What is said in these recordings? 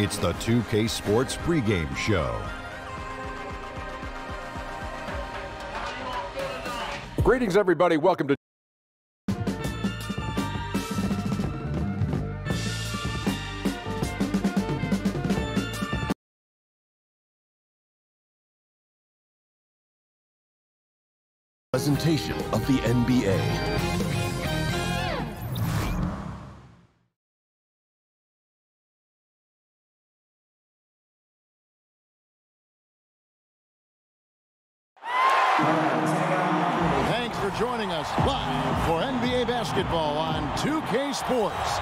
It's the 2K Sports pregame show. Greetings, everybody. Welcome to presentation of the NBA. Thanks for joining us live for NBA basketball on 2K Sports.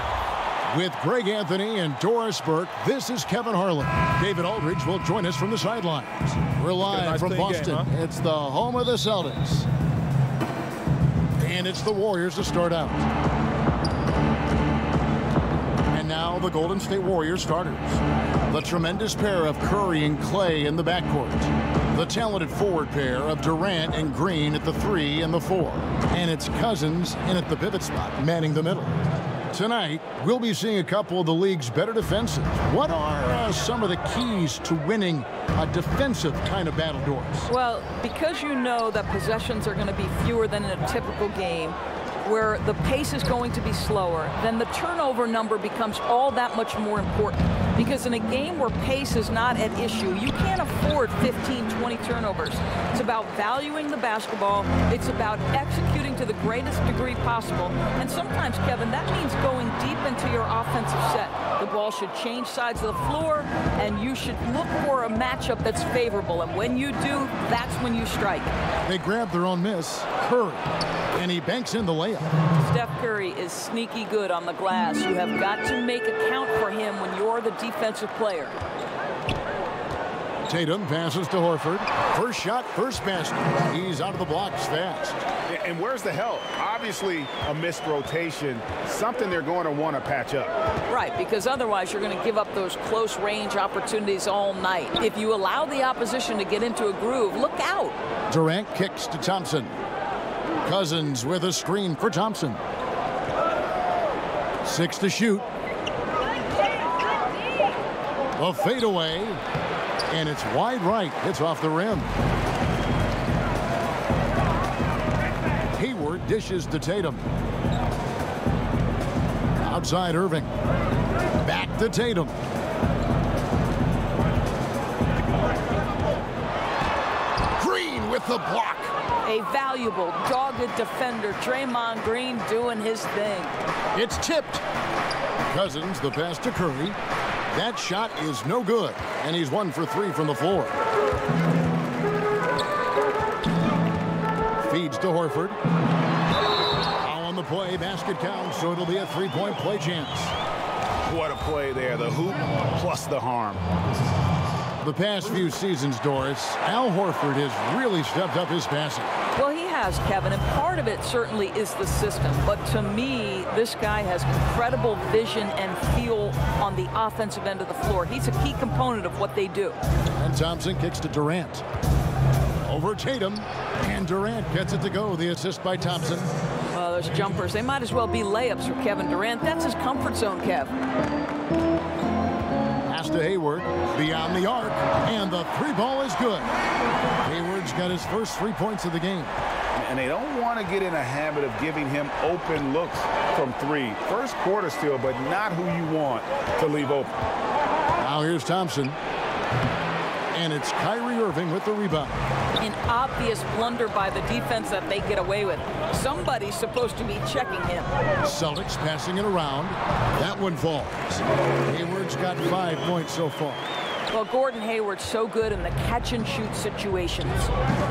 With Greg Anthony and Doris Burke, this is Kevin Harlan. David Aldridge will join us from the sidelines. We're live from Boston. Game, huh? It's the home of the Celtics. And it's the Warriors to start out. And now the Golden State Warriors starters. The tremendous pair of Curry and Clay in the backcourt. The talented forward pair of Durant and Green at the 3 and the 4. And it's Cousins in at the pivot spot, manning the middle. Tonight, we'll be seeing a couple of the league's better defenses. What are some of the keys to winning a defensive kind of battle, Doris? Well, because you know that possessions are going to be fewer than in a typical game, where the pace is going to be slower, then the turnover number becomes all that much more important. Because in a game where pace is not at issue, you can't afford 15, 20 turnovers. It's about valuing the basketball. It's about executing to the greatest degree possible. And sometimes, Kevin, that means going deep into your offensive set. The ball should change sides of the floor, and you should look for a matchup that's favorable. And when you do, that's when you strike. They grab their own miss. Curry. And he banks in the layup. Steph Curry is sneaky good on the glass. You have got to make it count for him when you're the defensive player. Tatum passes to Horford. First shot, first basket. He's out of the blocks fast. And where's the help? Obviously, a missed rotation, something they're going to want to patch up. Right, because otherwise you're going to give up those close range opportunities all night. If you allow the opposition to get into a groove, look out. Durant kicks to Thompson. Cousins with a screen for Thompson. 6 to shoot. A fadeaway. And it's wide right. It's off the rim. Hayward dishes to Tatum. Outside Irving. Back to Tatum. Green with the block. A valuable, dogged defender, Draymond Green doing his thing. It's tipped. Cousins, the pass to Curry. That shot is no good, and he's 1 for 3 from the floor. Feeds to Horford. Foul on the play, basket counts, so it'll be a 3-point play chance. What a play there, the hoop plus the harm. The past few seasons, Doris, Al Horford has really stepped up his passing. Well, he has, Kevin, and part of it certainly is the system. But to me, this guy has incredible vision and feel on the offensive end of the floor. He's a key component of what they do. And Thompson kicks to Durant. Over Tatum, and Durant gets it to go. The assist by Thompson. Well, those jumpers, they might as well be layups for Kevin Durant. That's his comfort zone, Kev. Pass to Hayward, beyond the arc, and the 3-ball is good. Hayward's got his first 3 points of the game. And they don't want to get in a habit of giving him open looks from 3. First quarter still, but not who you want to leave open. Now here's Thompson. And it's Kyrie Irving with the rebound. An obvious blunder by the defense that they get away with. Somebody's supposed to be checking him. Celtics passing it around. That one falls. Hayward's got 5 points so far. Well, Gordon Hayward's so good in the catch-and-shoot situations.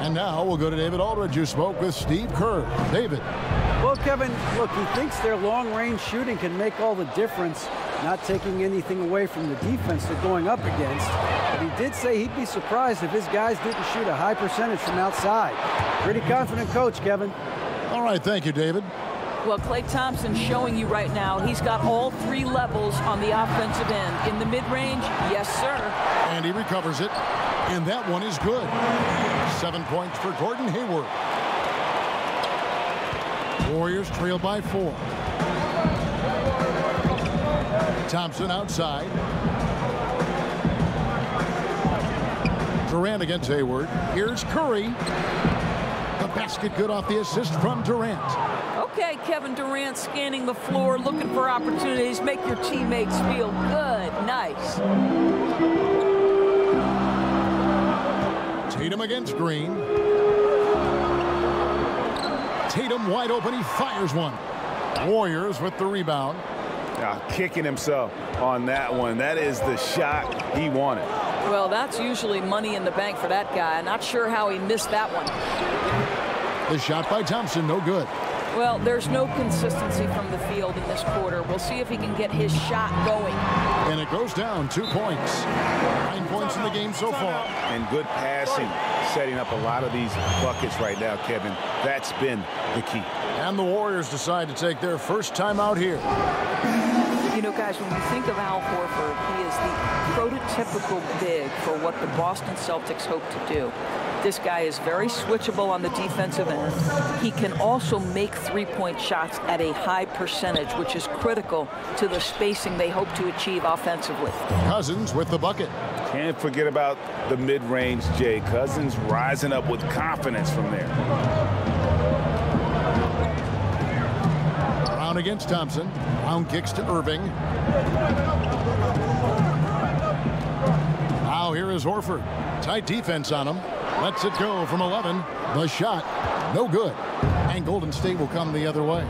And now we'll go to David Aldridge, who spoke with Steve Kerr. David. Well, Kevin, look, he thinks their long-range shooting can make all the difference, not taking anything away from the defense they're going up against. But he did say he'd be surprised if his guys didn't shoot a high percentage from outside. Pretty confident coach, Kevin. All right, thank you, David. Well, Klay Thompson's showing you right now he's got all 3 levels on the offensive end. In the mid-range, yes, sir. And he recovers it, and that one is good. 7 points for Gordon Hayward. Warriors trail by 4. Thompson outside. Durant against Hayward. Here's Curry. The basket good off the assist from Durant. Okay, Kevin Durant scanning the floor, looking for opportunities. Make your teammates feel good. Nice. Tatum against Green. Tatum wide open. He fires one. Warriors with the rebound. Now kicking himself on that one. That is the shot he wanted. Well, that's usually money in the bank for that guy. Not sure how he missed that one. The shot by Thompson, no good. Well, there's no consistency from the field in this quarter. We'll see if he can get his shot going. And it goes down 2 points. 9 points in the game so far. And good passing, setting up a lot of these buckets right now, Kevin. That's been the key. And the Warriors decide to take their first time out here. You know, guys, when you think of Al Horford, he is the prototypical big for what the Boston Celtics hope to do. This guy is very switchable on the defensive end. He can also make three-point shots at a high percentage, which is critical to the spacing they hope to achieve offensively. Cousins with the bucket. Can't forget about the mid-range, Jay. Cousins rising up with confidence from there. Brown against Thompson. Brown kicks to Irving. Now here is Horford. Tight defense on him. Lets it go from 11. The shot, no good. And Golden State will come the other way.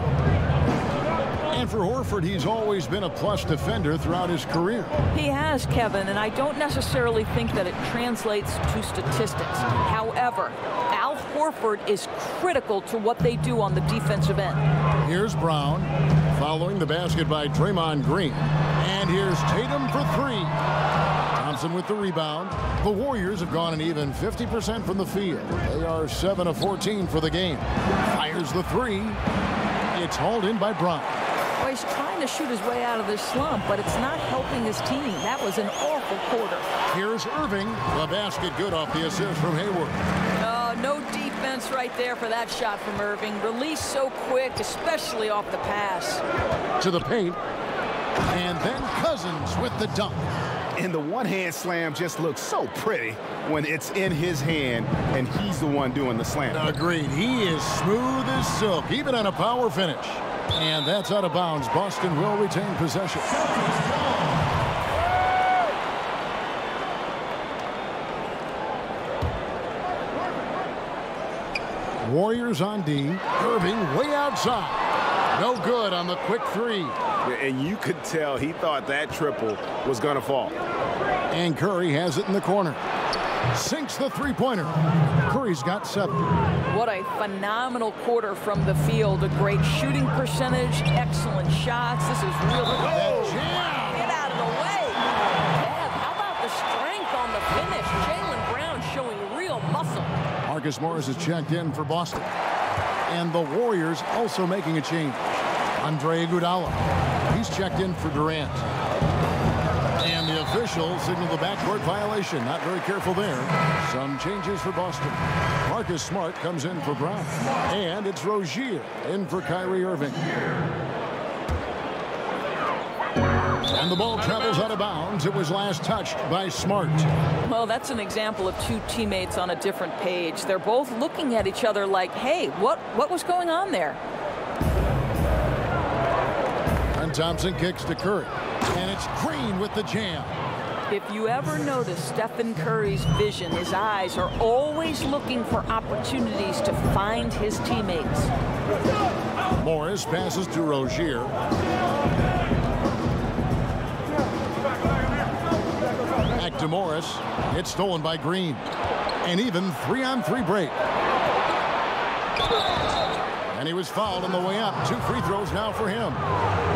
And for Horford, he's always been a plus defender throughout his career. He has, Kevin, and I don't necessarily think that it translates to statistics. However, Al Horford is critical to what they do on the defensive end. Here's Brown, following the basket by Draymond Green. And here's Tatum for 3. Thompson with the rebound. The Warriors have gone an even 50% from the field. They are 7 of 14 for the game. Fires the 3. It's hauled in by Brown. Well, he's trying to shoot his way out of this slump, but it's not helping his team. That was an awful quarter. Here's Irving. The basket good off the assist from Hayward. No defense right there for that shot from Irving. Released so quick, especially off the pass. To the paint. And then Cousins with the dunk. And the one-hand slam just looks so pretty when it's in his hand and he's the one doing the slam. Agreed. He is smooth as silk, even on a power finish. And that's out of bounds. Boston will retain possession. Warriors on D. Irving way outside. No good on the quick 3. And you could tell he thought that triple was going to fall. And Curry has it in the corner. Sinks the three-pointer. Curry's got 7. What a phenomenal quarter from the field. A great shooting percentage, excellent shots. This is really good. Get out of the way. Kev, how about the strength on the finish? Jaylen Brown showing real muscle. Marcus Morris is checked in for Boston. And the Warriors also making a change. Andre Iguodala. He's checked in for Durant. And the official signaled the backcourt violation. Not very careful there. Some changes for Boston. Marcus Smart comes in for Brown. And it's Rozier in for Kyrie Irving. And the ball travels out of bounds. It was last touched by Smart. Well, that's an example of two teammates on a different page. They're both looking at each other like, hey, what was going on there? And Thompson kicks to Curry. And it's Green with the jam. If you ever notice Stephen Curry's vision, his eyes are always looking for opportunities to find his teammates. Morris passes to Rozier. Back to Morris. It's stolen by Green. And even 3-on-3 break. And he was fouled on the way up. 2 free throws now for him.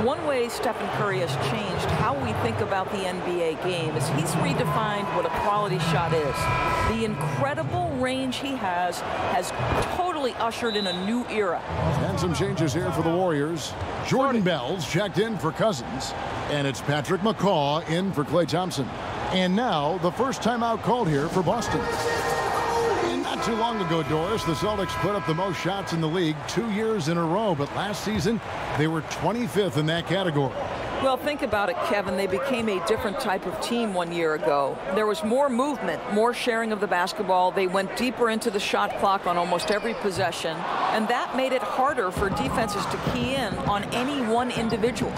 One way Stephen Curry has changed how we think about the NBA game is he's redefined what a quality shot is. The incredible range he has totally ushered in a new era. And some changes here for the Warriors. Jordan Bell's checked in for Cousins. And it's Patrick McCaw in for Klay Thompson. And now the first timeout called here for Boston. And not too long ago, Doris, the Celtics put up the most shots in the league 2 years in a row. But last season, they were 25th in that category. Well, think about it, Kevin. They became a different type of team 1 year ago. There was more movement, more sharing of the basketball. They went deeper into the shot clock on almost every possession, and that made it harder for defenses to key in on any one individual.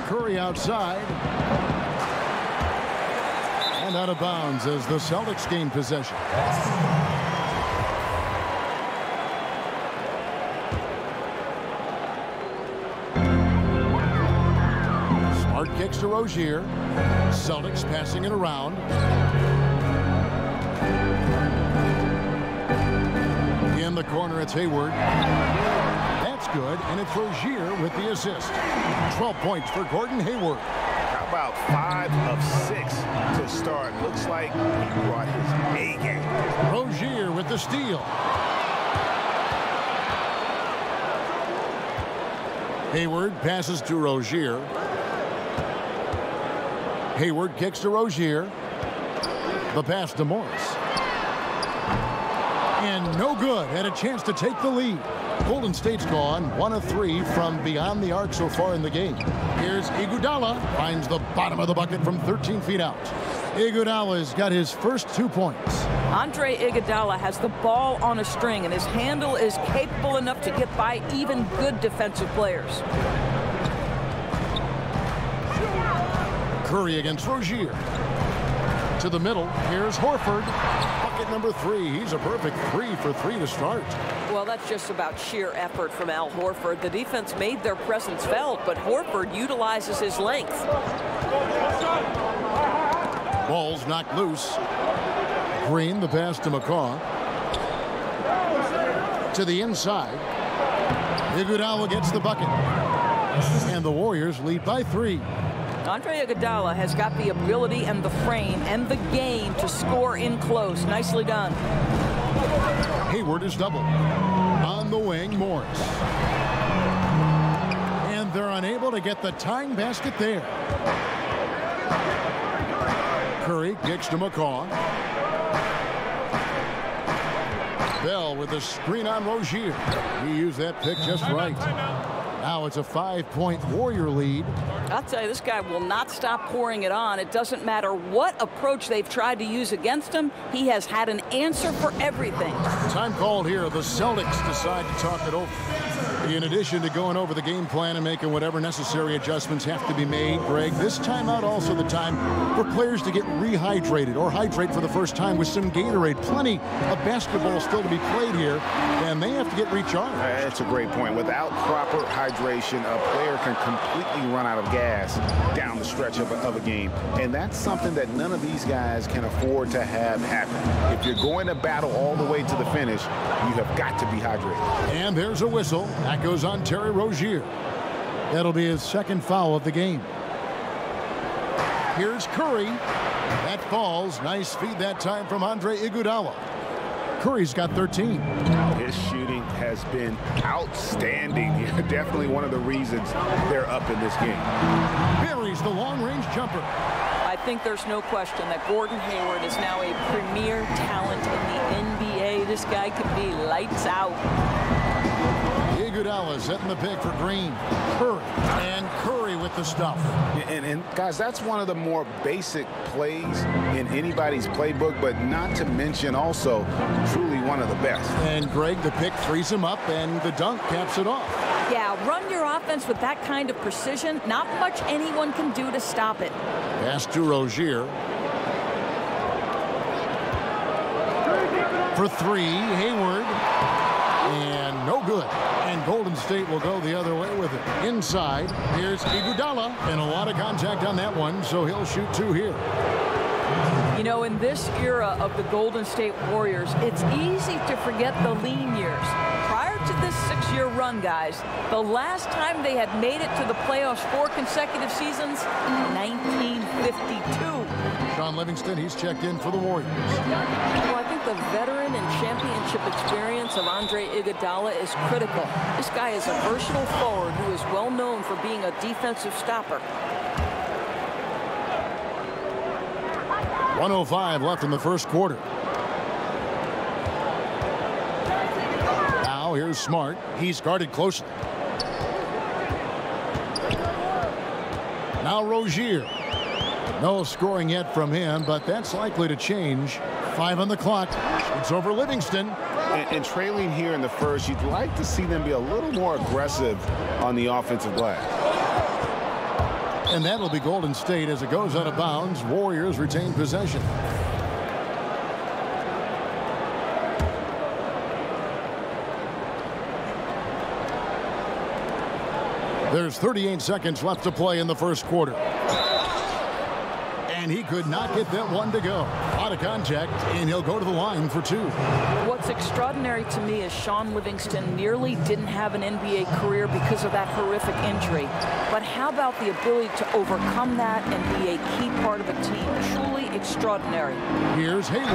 Curry outside. And out of bounds as the Celtics gain possession. Kicks to Rozier. Celtics passing it around. In the corner, it's Hayward. That's good, and it's Rozier with the assist. 12 points for Gordon Hayward. How about 5 of 6 to start? Looks like he brought his A game. Rozier with the steal. Hayward passes to Rozier. Hayward kicks to Rozier. The pass to Morris. And no good. Had a chance to take the lead. Golden State's gone 1 of 3 from beyond the arc so far in the game. Here's Iguodala. Finds the bottom of the bucket from 13 feet out. Iguodala's got his first 2 points. Andre Iguodala has the ball on a string, and his handle is capable enough to get by even good defensive players. Curry against Rozier. To the middle. Here's Horford. Bucket number 3. He's a perfect 3 for 3 to start. Well, that's just about sheer effort from Al Horford. The defense made their presence felt, but Horford utilizes his length. Ball's knocked loose. Green, the pass to McCaw. To the inside. Iguodala gets the bucket. And the Warriors lead by 3. Andre Iguodala has got the ability and the frame and the game to score in close. Nicely done. Hayward is doubled. On the wing, Morris. And they're unable to get the tying basket there. Curry kicks to McCaw. Bell with the screen on Rozier. He used that pick just right. Now it's a 5-point Warrior lead. I'll tell you, this guy will not stop pouring it on. It doesn't matter what approach they've tried to use against him. He has had an answer for everything. Time called here. The Celtics decide to talk it over. In addition to going over the game plan and making whatever necessary adjustments have to be made, Greg, this timeout also the time for players to get rehydrated or hydrate for the first time with some Gatorade. Plenty of basketball still to be played here, and they have to get recharged. That's a great point. Without proper hydration, a player can completely run out of gas down the stretch of a game, and that's something that none of these guys can afford to have happen. If you're going to battle all the way to the finish, you have got to be hydrated. And there's a whistle. That goes on Terry Rozier. That'll be his second foul of the game. Here's Curry. That falls. Nice feed that time from Andre Iguodala. Curry's got 13. His shooting has been outstanding. Definitely one of the reasons they're up in this game. Buries the long-range jumper. I think there's no question that Gordon Hayward is now a premier talent in the NBA. This guy could be lights out. Iguodala setting the pick for Green. Curry. And Curry with the stuff. And guys, that's one of the more basic plays in anybody's playbook, but not to mention also truly one of the best. And Greg, the pick frees him up, and the dunk caps it off. Yeah, run your offense with that kind of precision. Not much anyone can do to stop it. Pass to Rozier. For 3, Hayward. And no good. And Golden State will go the other way with it. Inside, here's Iguodala. And a lot of contact on that one, so he'll shoot 2 here. You know, in this era of the Golden State Warriors, it's easy to forget the lean years. Prior to this 6-year run, guys, the last time they had made it to the playoffs 4 consecutive seasons, 1952. Sean Livingston, he's checked in for the Warriors. Well, I think the veteran and championship experience of Andre Iguodala is critical. This guy is a versatile forward who is well known for being a defensive stopper. 1:05 left in the first quarter. Now here's Smart. He's guarded closely. Now Rozier. No scoring yet from him, but that's likely to change. 5 on the clock. It's over Livingston. And trailing here in the first, you'd like to see them be a little more aggressive on the offensive glass. And that'll be Golden State as it goes out of bounds. Warriors retain possession. There's 38 seconds left to play in the first quarter. And he could not get that one to go. Out of contact, and he'll go to the line for 2. What's extraordinary to me is Shaun Livingston nearly didn't have an NBA career because of that horrific injury. But how about the ability to overcome that and be a key part of a team? Truly extraordinary. Here's Hayward.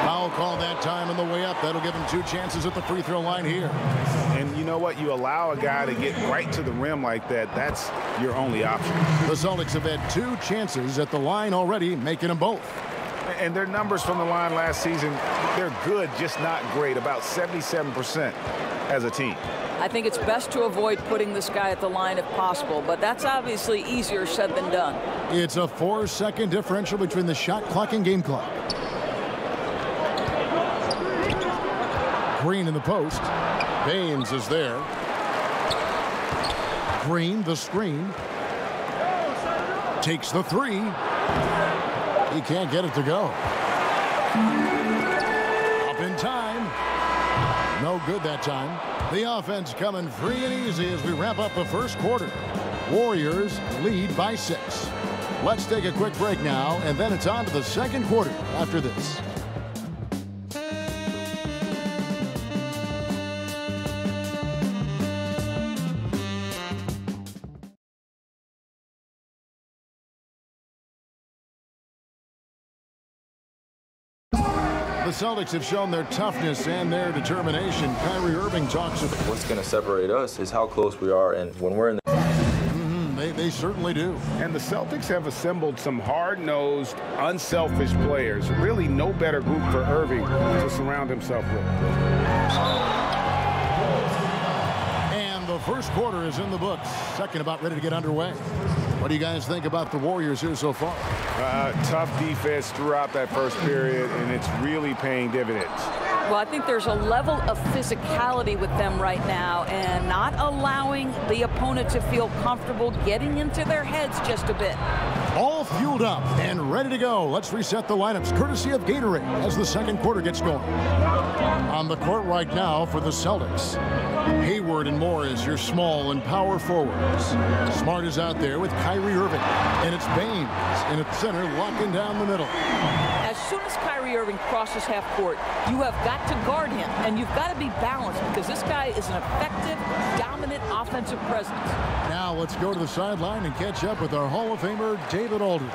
Foul call that time on the way up. That'll give him 2 chances at the free throw line here. And you know what? You allow a guy to get right to the rim like that. That's your only option. The Celtics have had 2 chances at the line already, making them both. And their numbers from the line last season, they're good, just not great. About 77% as a team. I think it's best to avoid putting this guy at the line if possible, but that's obviously easier said than done. It's a 4-second differential between the shot clock and game clock. Green in the post. Baines is there. Green, the screen. Takes the 3. He can't get it to go. Up in time. No good that time. The offense coming free and easy as we wrap up the first quarter. Warriors lead by 6. Let's take a quick break now, and then it's on to the second quarter after this. The Celtics have shown their toughness and their determination. Kyrie Irving talks about what's going to separate us is how close we are, and when we're in the they certainly do. And the Celtics have assembled some hard-nosed, unselfish players. Really no better group for Irving to surround himself with. And the first quarter is in the books. Second about ready to get underway. What do you guys think about the Warriors here so far? Tough defense throughout that first period, and it's really paying dividends. Well, I think there's a level of physicality with them right now and not allowing the opponent to feel comfortable getting into their heads just a bit. All fueled up and ready to go. Let's reset the lineups courtesy of Gatorade as the second quarter gets going. On the court right now for the Celtics, Hayward and Morris, your small and power forwards. Smart is out there with Kyrie Irving, and it's Baines in its center locking down the middle. As soon as Kyrie Irving crosses half court, you have got to guard him, and you've got to be balanced because this guy is an effective, dominant offensive presence. Now let's go to the sideline and catch up with our Hall of Famer, David Aldridge.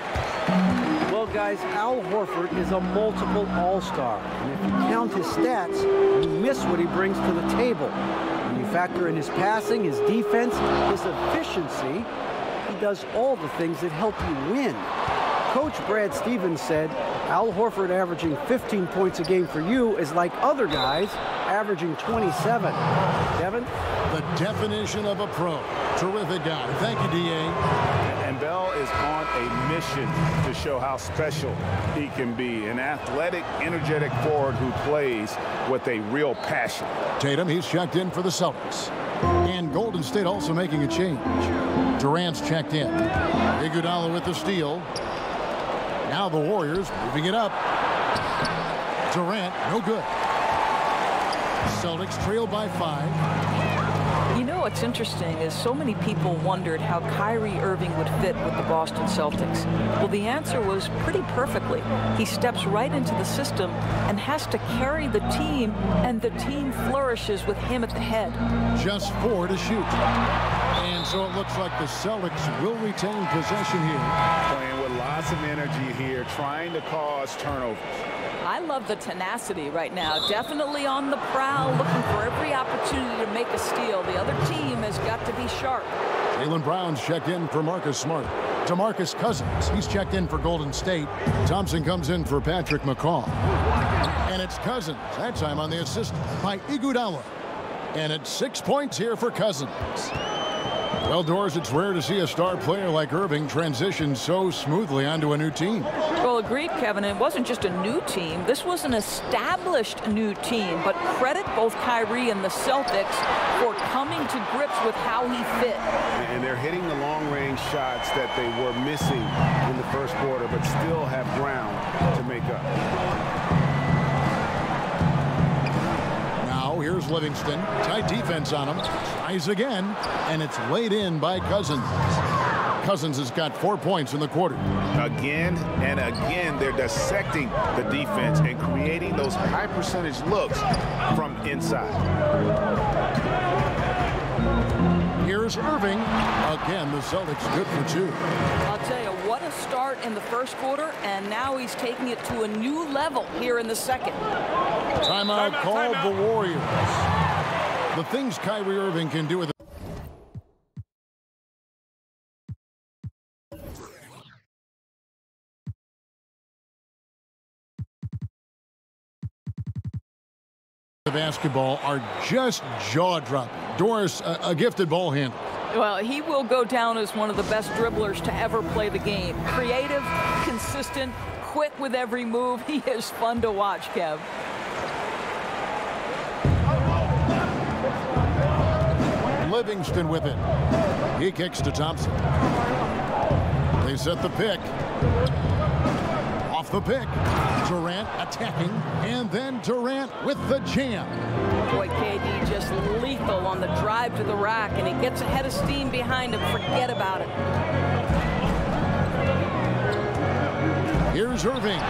Well, guys, Al Horford is a multiple all-star. And if you count his stats, you miss what he brings to the table. When you factor in his passing, his defense, his efficiency, he does all the things that help you win. Coach Brad Stevens said, Al Horford averaging 15 points a game for you is like other guys averaging 27. Devin? The definition of a pro. Terrific guy. Thank you, D.A. And Bell is on a mission to show how special he can be. An athletic, energetic forward who plays with a real passion. Tatum, he's checked in for the Celtics. And Golden State also making a change. Durant's checked in. Iguodala with the steal. Now the Warriors moving it up. Durant, no good. Celtics trail by 5. You know what's interesting is so many people wondered how Kyrie Irving would fit with the Boston Celtics. Well, the answer was pretty perfectly. He steps right into the system and has to carry the team, and the team flourishes with him at the head. Just 4 to shoot. And so it looks like the Celtics will retain possession here. Playing with lots of energy here, trying to cause turnovers. I love the tenacity right now. Definitely on the prowl, looking for every opportunity to make a steal. The other team has got to be sharp. Jaylen Brown's checked in for Marcus Smart. DeMarcus Cousins, he's checked in for Golden State. Thompson comes in for Patrick McCaw. And it's Cousins, that time on the assist by Iguodala. And it's 6 points here for Cousins. Well, Doris, it's rare to see a star player like Irving transition so smoothly onto a new team. Well, agreed, Kevin. It wasn't just a new team. This was an established new team. But credit both Kyrie and the Celtics for coming to grips with how he fit. And they're hitting the long-range shots that they were missing in the first quarter, but still have ground to make up. Now here's Livingston. Tight defense on him. Tries again, and it's laid in by Cousins. Cousins has got 4 points in the quarter. Again and again, they're dissecting the defense and creating those high-percentage looks from inside. Here's Irving. Again, the Celtics good for 2. I'll tell you, what a start in the first quarter, and now he's taking it to a new level here in the second. Timeout called the Warriors. The things Kyrie Irving can do with the basketball are just jaw-dropping. Doris, a gifted ball handler. Well, he will go down as one of the best dribblers to ever play the game. Creative, consistent, quick with every move. He is fun to watch, Kev. Livingston with it. He kicks to Thompson. They set the pick. Off the pick. Durant attacking, and then Durant with the jam. Boy, KD just lethal on the drive to the rack, and he gets a head of steam behind him. Forget about it. Here's Irving,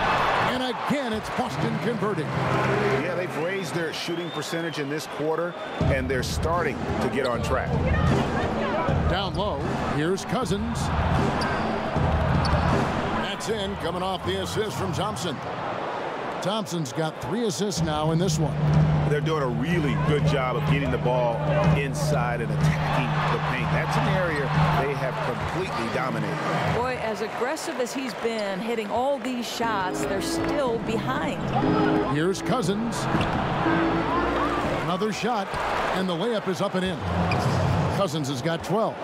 and again it's Boston converting. Yeah, they've raised their shooting percentage in this quarter, and they're starting to get on track. Down low, here's Cousins. That's in, coming off the assist from Thompson. Thompson's got 3 assists now in this one. They're doing a really good job of getting the ball inside and attacking the paint. That's an area they have completely dominated. Boy, as aggressive as he's been, hitting all these shots, they're still behind. Here's Cousins. Another shot, and the layup is up and in. Cousins has got 12.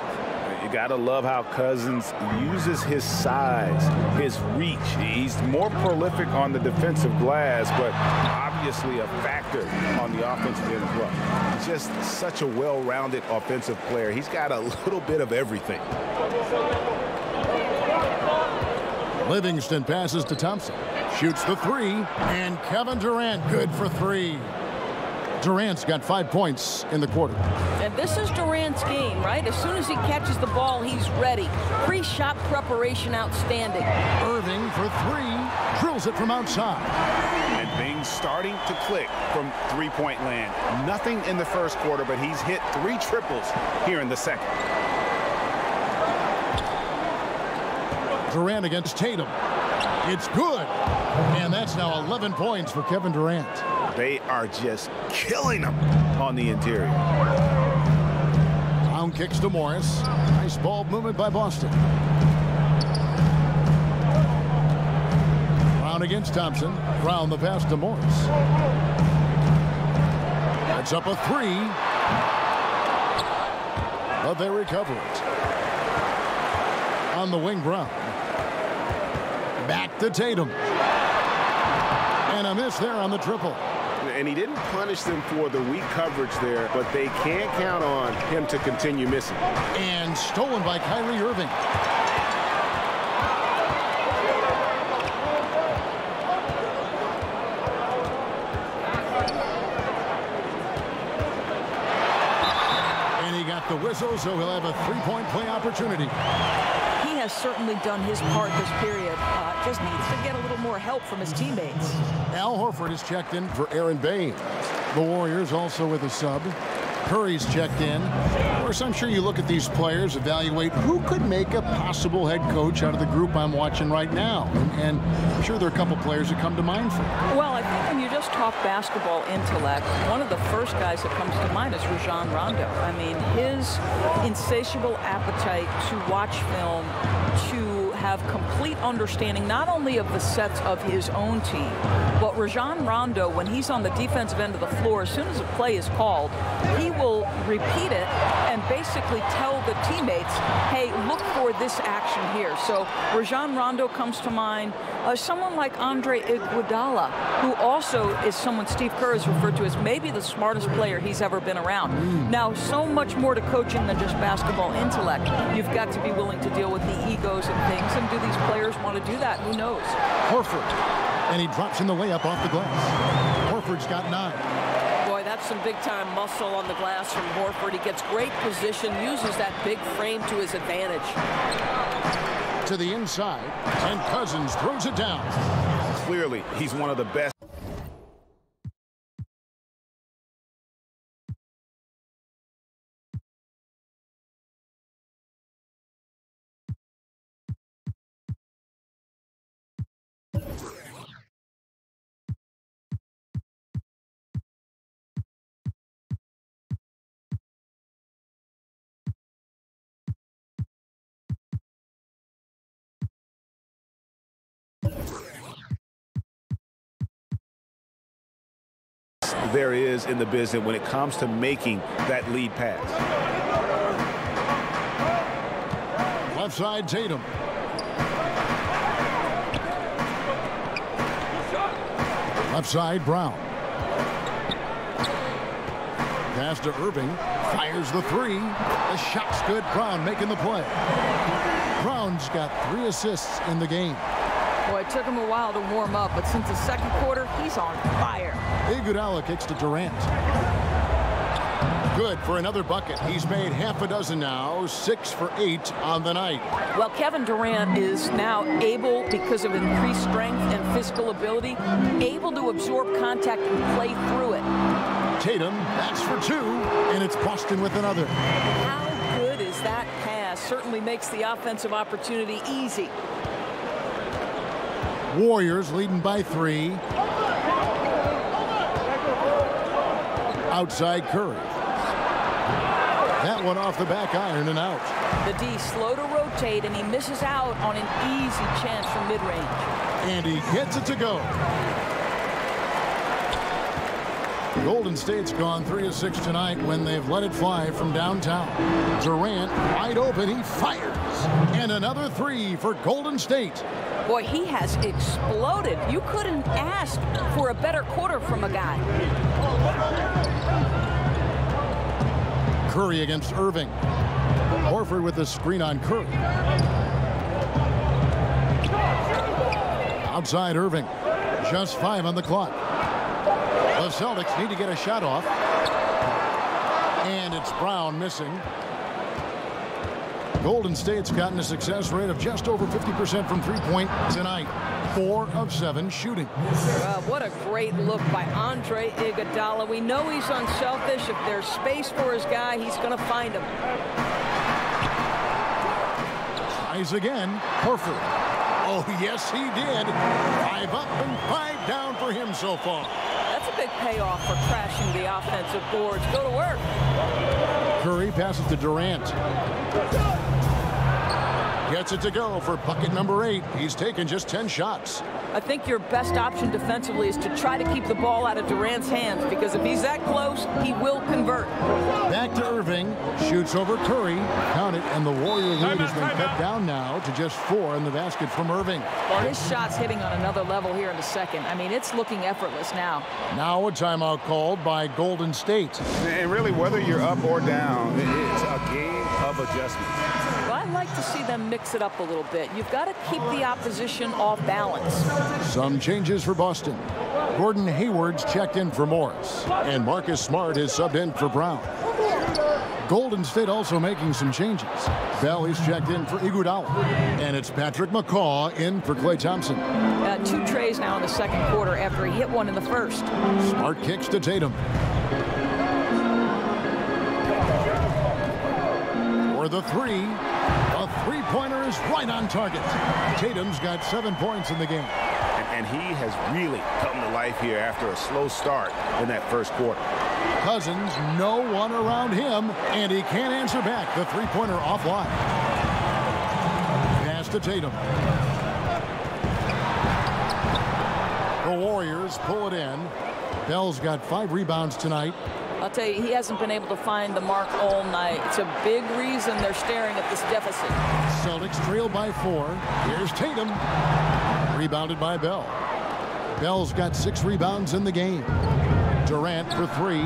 You gotta love how Cousins uses his size, his reach. He's more prolific on the defensive glass, but obviously a factor on the offensive end as well. He's just such a well-rounded offensive player. He's got a little bit of everything. Livingston passes to Thompson. Shoots the 3, and Kevin Durant good for 3. Durant's got 5 points in the quarter. And this is Durant's game, right? As soon as he catches the ball, he's ready. Pre-shot preparation outstanding. Irving for 3, drills it from outside. And things starting to click from three-point land. Nothing in the first quarter, but he's hit 3 triples here in the second. Durant against Tatum. It's good. And that's now 11 points for Kevin Durant. They are just killing them on the interior. Brown kicks to Morris. Nice ball movement by Boston. Brown against Thompson. Brown the pass to Morris. That's up a 3. But they recover it. On the wing, Brown. Back to Tatum. And a miss there on the triple. And he didn't punish them for the weak coverage there, but they can't count on him to continue missing. And stolen by Kyrie Irving. And he got the whistle, so he'll have a 3-point play opportunity. He has certainly done his part this period. Just needs to get a little more help from his teammates. Al Horford is checked in for Aaron Bain. The Warriors also with a sub. Curry's checked in. Of course, I'm sure you look at these players, evaluate who could make a possible head coach out of the group I'm watching right now. And I'm sure there are a couple players that come to mind for you. Well, I think when you just talk basketball intellect, one of the first guys that comes to mind is Rajon Rondo. I mean, his insatiable appetite to watch film, to have complete understanding not only of the sets of his own team, but Rajon Rondo, when he's on the defensive end of the floor, as soon as a play is called, he will repeat it and basically tell the teammates, hey, look for this action here. So Rajon Rondo comes to mind. Someone like Andre Iguodala, who also is someone Steve Kerr has referred to as maybe the smartest player he's ever been around. Now, so much more to coaching than just basketball intellect. You've got to be willing to deal with the egos and things, and do these players want to do that? Who knows? Horford, and he drops in the layup off the glass. Horford's got 9. Boy, that's some big-time muscle on the glass from Horford. He gets great position, uses that big frame to his advantage. To the inside, and Cousins throws it down. Clearly, he's one of the best. There is in the business when it comes to making that lead pass. Left side, Tatum. Left side, Brown. Pass to Irving. Fires the 3. The shot's good. Brown making the play. Brown's got 3 assists in the game. Boy, it took him a while to warm up, but since the second quarter, he's on fire. Iguodala kicks to Durant. Good for another bucket. He's made half a dozen now, 6 for 8 on the night. Well, Kevin Durant is now able, because of increased strength and physical ability, able to absorb contact and play through it. Tatum, that's for 2, and it's Boston with another. How good is that pass? Certainly makes the offensive opportunity easy. Warriors leading by 3. Outside Curry. That one off the back iron and out. The D slow to rotate, and he misses out on an easy chance from mid-range. And he gets it to go. Golden State's gone 3 of 6 tonight when they've let it fly from downtown. Durant wide open, he fires. And another 3 for Golden State. Boy, he has exploded. You couldn't ask for a better quarter from a guy. Curry against Irving. Horford with the screen on Curry. Outside Irving. Just 5 on the clock. The Celtics need to get a shot off. And it's Brown missing. Golden State's gotten a success rate of just over 50% from three-point tonight. 4 of 7 shooting. What a great look by Andre Iguodala. We know he's unselfish. If there's space for his guy, he's going to find him. Tries again. Horford. Oh, yes, he did. 5 up and 5 down for him so far. That's a big payoff for crashing the offensive boards. Go to work. Curry passes to Durant. Gets it to go for bucket number 8. He's taken just 10 shots. I think your best option defensively is to try to keep the ball out of Durant's hands, because if he's that close, he will convert. Back to Irving. Shoots over Curry. Count it, and the Warrior lead has been cut down now to just 4 in the basket from Irving. Well, his shot's hitting on another level here in the second. I mean, it's looking effortless now. Now a timeout called by Golden State. And really, whether you're up or down, it's a game of adjustment. Well, I'd like to see them mix it up a little bit. You've got to keep the opposition off balance. Some changes for Boston. Gordon Hayward's checked in for Morris, and Marcus Smart is subbed in for Brown. Golden State also making some changes. Bell is checked in for Iguodala, and it's Patrick McCaw in for Klay Thompson. 2 trays now in the second quarter after he hit one in the first. Smart kicks to Tatum. For the 3. A 3-pointer is right on target. Tatum's got 7 points in the game. And he has really come to life here after a slow start in that first quarter. Cousins, no one around him, and he can't answer back. The 3-pointer offline. Pass to Tatum. The Warriors pull it in. Bell's got 5 rebounds tonight. I'll tell you, he hasn't been able to find the mark all night. It's a big reason they're staring at this deficit. Celtics trail by 4. Here's Tatum. Rebounded by Bell. Bell's got 6 rebounds in the game. Durant for 3.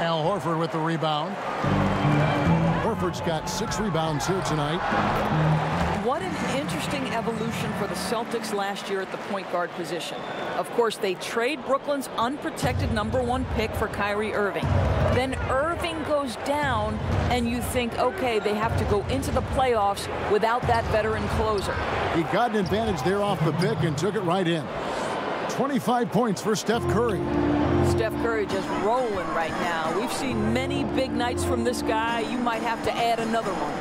Al Horford with the rebound. Horford's got 6 rebounds here tonight. What an interesting evolution for the Celtics last year at the point guard position. Of course, they trade Brooklyn's unprotected #1 pick for Kyrie Irving. Then Irving goes down, and you think, okay, they have to go into the playoffs without that veteran closer. He got an advantage there off the pick and took it right in. 25 points for Steph Curry. Steph Curry just rolling right now. We've seen many big nights from this guy. You might have to add another one.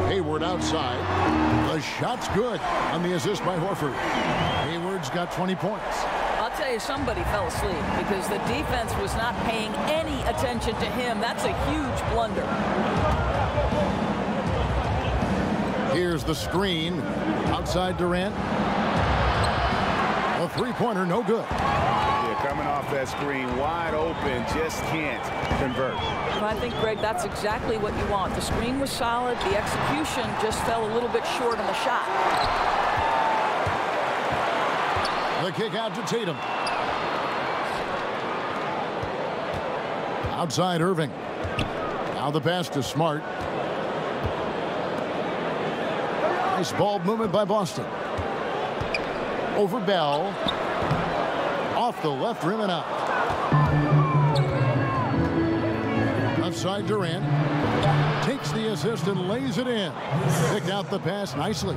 Hayward outside. The shot's good on the assist by Horford. Hayward's got 20 points. I'll tell you, somebody fell asleep because the defense was not paying any attention to him. That's a huge blunder. Here's the screen. Outside Durant. A 3-pointer, no good. Yeah, coming off that screen, wide open, just can't convert. Well, I think, Greg, that's exactly what you want. The screen was solid. The execution just fell a little bit short on the shot. The kick out to Tatum. Outside Irving. Now the pass to Smart. Nice ball movement by Boston. Over Bell. Off the left rim and out. Left side Durant. Takes the assist and lays it in. Picked out the pass nicely.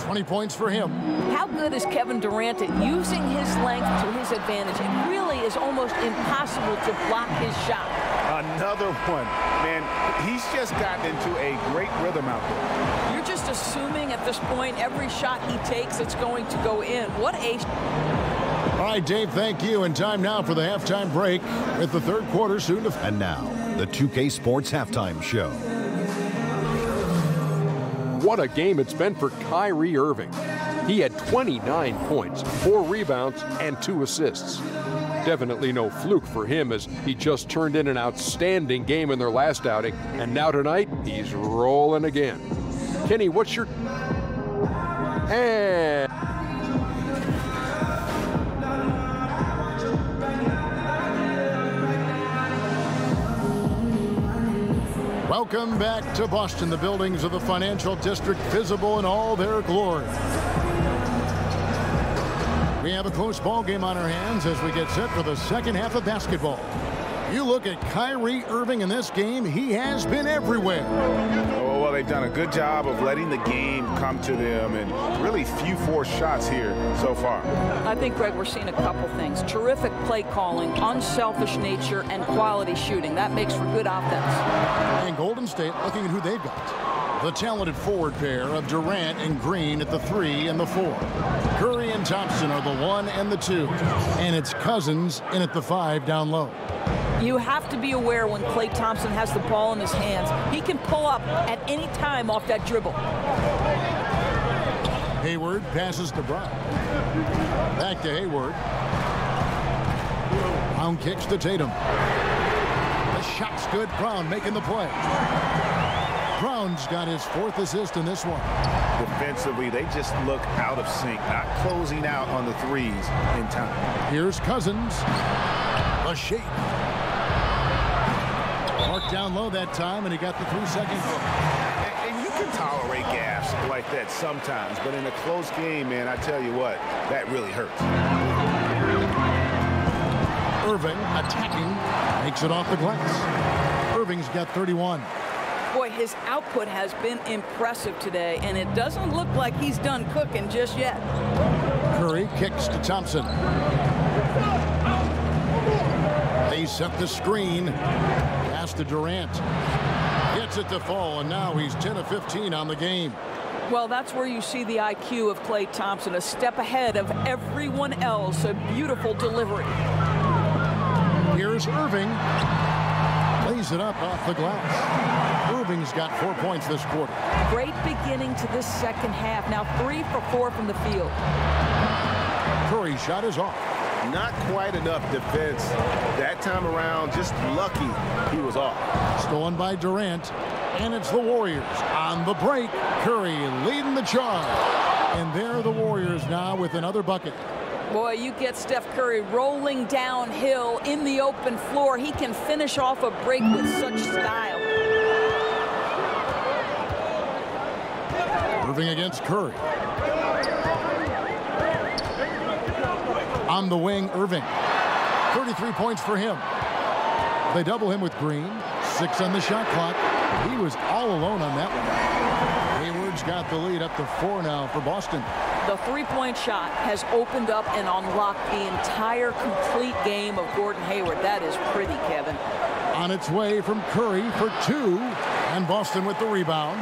20 points for him. How good is Kevin Durant at using his length to his advantage? It really is almost impossible to block his shot. Another one. Man, he's just gotten into a great rhythm out there. You're just assuming at this point every shot he takes, it's going to go in. What a... All right, Dave, thank you. And time now for the halftime break with the third quarter soon to... And now, the 2K Sports Halftime Show. What a game it's been for Kyrie Irving. He had 29 points, 4 rebounds, and 2 assists. Definitely no fluke for him as he just turned in an outstanding game in their last outing, and now tonight, he's rolling again. Kenny, what's your... And... Welcome back to Boston. The buildings of the financial district visible in all their glory. We have a close ball game on our hands as we get set for the second half of basketball. You look at Kyrie Irving in this game, he has been everywhere. Oh, well, they've done a good job of letting the game come to them and really few forced shots here so far. I think, Greg, we're seeing a couple things. Terrific play calling, unselfish nature, and quality shooting. That makes for good offense. And Golden State looking at who they've got. The talented forward pair of Durant and Green at the 3 and the 4. Curry and Thompson are the 1 and the 2. And it's Cousins in at the 5 down low. You have to be aware when Klay Thompson has the ball in his hands. He can pull up at any time off that dribble. Hayward passes to Brown. Back to Hayward. Brown kicks to Tatum. The shot's good. Brown making the play. Brown's got his 4th assist in this one. Defensively, they just look out of sync, not closing out on the threes in time. Here's Cousins. A shake. Marked down low that time, and he got the 3-second hook. And you can tolerate gaps like that sometimes, but in a close game, man, I tell you what, that really hurts. Irving attacking, makes it off the glass. Irving's got 31. Boy, his output has been impressive today, and it doesn't look like he's done cooking just yet. Curry kicks to Thompson. They set the screen. Pass to Durant. Gets it to fall, and now he's 10 of 15 on the game. Well, that's where you see the IQ of Klay Thompson, a step ahead of everyone else. A beautiful delivery. Here's Irving. Lays it up off the glass. Irving's got 4 points this quarter. Great beginning to this second half. Now 3 for 4 from the field. Curry's shot is off. Not quite enough defense that time around. Just lucky he was off. Stolen by Durant. And it's the Warriors on the break. Curry leading the charge. And there are the Warriors now with another bucket. Boy, you get Steph Curry rolling downhill in the open floor. He can finish off a break with such style. Irving against Curry. On the wing, Irving. 33 points for him. They double him with Green. 6 on the shot clock. He was all alone on that one. Hayward's got the lead up to 4 now for Boston. The three-point shot has opened up and unlocked the entire complete game of Gordon Hayward. That is pretty, Kevin. On its way from Curry for 2. And Boston with the rebound.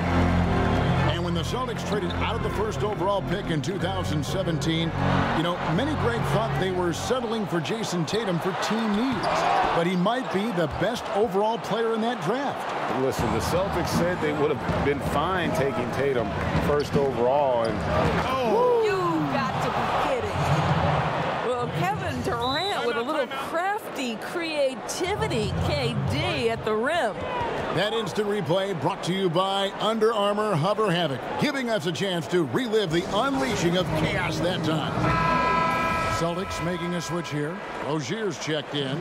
And when the Celtics traded out of the first overall pick in 2017, you know, many great thought they were settling for Jason Tatum for team needs. But he might be the best overall player in that draft. Listen, the Celtics said they would have been fine taking Tatum first overall. And You got to be kidding. Well, Kevin Durant with a little crafty creativity, KD at the rim. That instant replay brought to you by Under Armour Hover Havoc, giving us a chance to relive the unleashing of chaos that time. Celtics making a switch here. Rozier's checked in.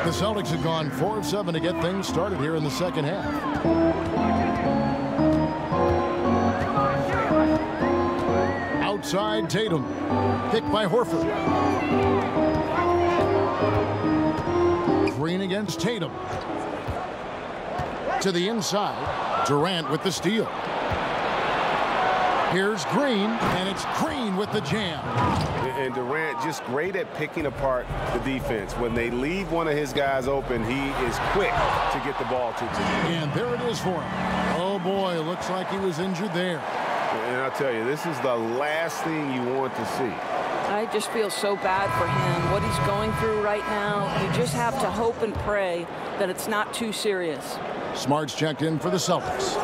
The Celtics have gone 4 of 7 to get things started here in the second half. Outside Tatum. Picked by Horford. Green against Tatum. To the inside. Durant with the steal. Here's Green, and it's Green with the jam. And Durant just great at picking apart the defense. When they leave one of his guys open, he is quick to get the ball to him. And there it is for him. Oh, boy, looks like he was injured there. And I'll tell you, this is the last thing you want to see. I just feel so bad for him, what he's going through right now. You just have to hope and pray that it's not too serious. Smart's checked in for the Celtics.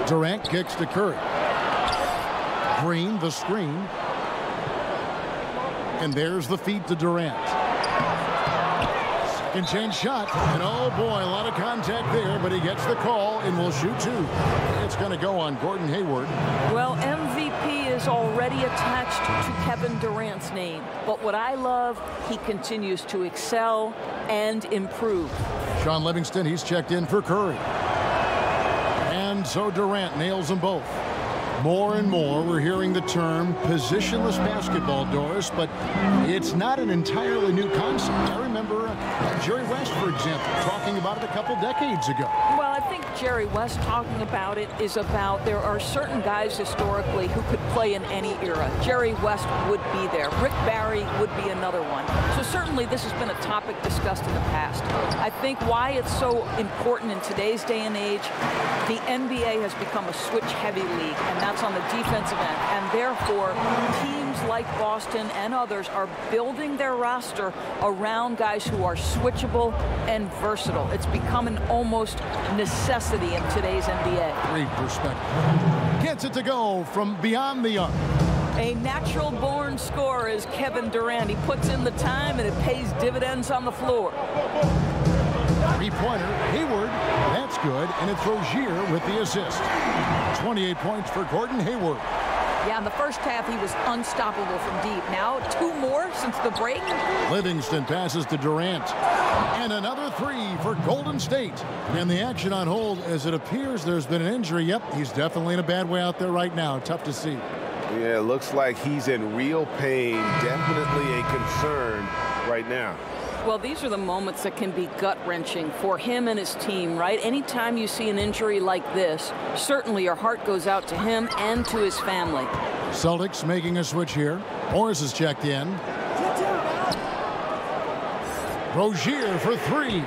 Durant kicks to Curry. Green, the screen. And there's the feed to Durant. Second chance shot. And oh boy, a lot of contact there, but he gets the call and will shoot 2. It's going to go on Gordon Hayward. Well, MVP is already attached to Kevin Durant's name. But what I love, he continues to excel and improve. Sean Livingston, he's checked in for Curry. And so Durant nails them both. More and more, we're hearing the term positionless basketball, Doris, but it's not an entirely new concept. I remember Jerry West, for example, talking about it a couple decades ago. Well, I think Jerry West talking about it is about there are certain guys historically who could play in any era. Jerry West would be there. Rick Barry would be another one. So certainly this has been a topic discussed in the past. I think why it's so important in today's day and age, the NBA has become a switch-heavy league, and that's on the defensive end. And therefore, teams like Boston and others are building their roster around guys who are switchable and versatile. It's become an almost necessity in today's NBA. Great perspective. Gets it to go from beyond the arc. A natural-born scorer is Kevin Durant. He puts in the time, and it pays dividends on the floor. Three-pointer, Hayward, that's good, and it's Rozier with the assist. 28 points for Gordon Hayward. Yeah, in the first half, he was unstoppable from deep. Now, 2 more since the break. Livingston passes to Durant. And another 3 for Golden State. And the action on hold as it appears there's been an injury. Yep, he's definitely in a bad way out there right now. Tough to see. Yeah, it looks like he's in real pain. Definitely a concern right now. Well, these are the moments that can be gut-wrenching for him and his team, right? Anytime you see an injury like this, certainly your heart goes out to him and to his family. Celtics making a switch here. Morris is checked in. Rozier for 3.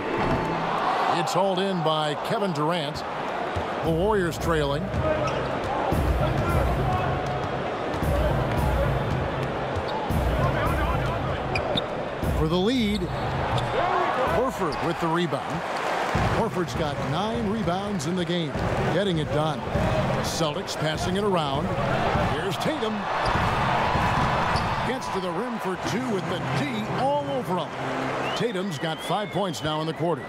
It's hauled in by Kevin Durant. The Warriors trailing. For the lead, Horford with the rebound. Horford's got 9 rebounds in the game, getting it done. Celtics passing it around. Here's Tatum. Gets to the rim for 2 with the D all over him. Tatum's got 5 points now in the quarter.